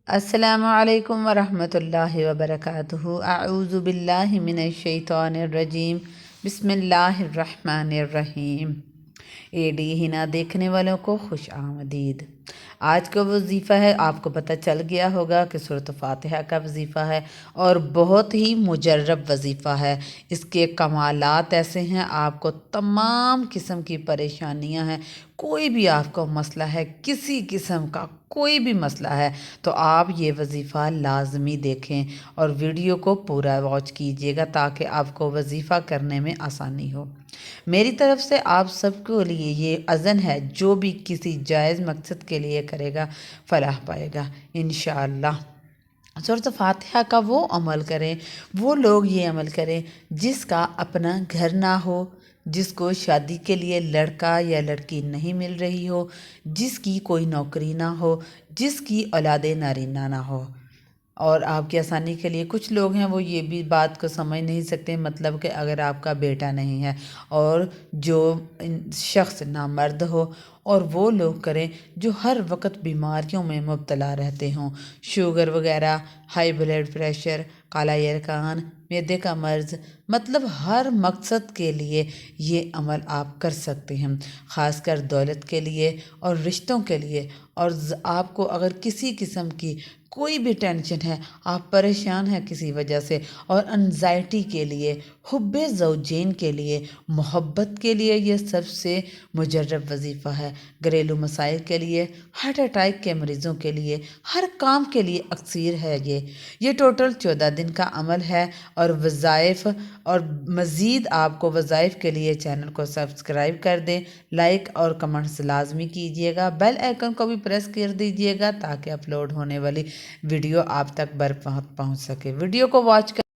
السلام علیکم ورحمۃ اللہ وبرکاتہ۔ اعوذ باللہ من الشیطان الرجیم، بسم اللہ الرحمن الرحیم۔ اے ڈی ہنا دیکھنے والوں کو خوش آمدید۔ آج کا وظیفہ ہے، آپ کو پتہ چل گیا ہوگا کہ سورۃ فاتحہ کا وظیفہ ہے اور بہت ہی مجرب وظیفہ ہے۔ اس کے کمالات ایسے ہیں، آپ کو تمام قسم کی پریشانیاں ہیں، کوئی بھی آپ کو مسئلہ ہے، کسی قسم کا کوئی بھی مسئلہ ہے تو آپ یہ وظیفہ لازمی دیکھیں اور ویڈیو کو پورا واچ کیجیے گا تاکہ آپ کو وظیفہ کرنے میں آسانی ہو۔ میری طرف سے آپ سب کے لیے یہ اذن ہے، جو بھی کسی جائز مقصد کے لیے کرے گا فلاح پائے گا انشاءاللہ۔ سورۃ فاتحہ کا وہ عمل کریں، وہ لوگ یہ عمل کریں جس کا اپنا گھر نہ ہو، جس کو شادی کے لیے لڑکا یا لڑکی نہیں مل رہی ہو، جس کی کوئی نوکری نہ ہو، جس کی اولاد نارینہ نہ ہو۔ اور آپ کی آسانی کے لیے کچھ لوگ ہیں وہ یہ بھی بات کو سمجھ نہیں سکتے، مطلب کہ اگر آپ کا بیٹا نہیں ہے اور جو شخص نامرد ہو، اور وہ لوگ کریں جو ہر وقت بیماریوں میں مبتلا رہتے ہوں، شوگر وغیرہ، ہائی بلڈ پریشر، کالا یرقان، معدے کا مرض، مطلب ہر مقصد کے لیے یہ عمل آپ کر سکتے ہیں، خاص کر دولت کے لیے اور رشتوں کے لیے۔ اور آپ کو اگر کسی قسم کی کوئی بھی ٹینشن ہے، آپ پریشان ہیں کسی وجہ سے، اور انزائٹی کے لیے، حب زوجین کے لیے، محبت کے لیے یہ سب سے مجرب وظیفہ ہے۔ گھریلو مسائل کے لیے، ہارٹ اٹیک کے مریضوں کے لیے، ہر کام کے لیے اکثیر ہے یہ ٹوٹل 14 دن کا عمل ہے۔ اور وظائف اور مزید آپ کو وظائف کے لیے چینل کو سبسکرائب کر دیں، لائک اور کمنٹس لازمی کیجیے گا، بیل آئیکن کو بھی پریس کر دیجیے گا تاکہ اپلوڈ ہونے والی ویڈیو آپ تک بر وقت پہنچ سکے۔ ویڈیو کو واچ کر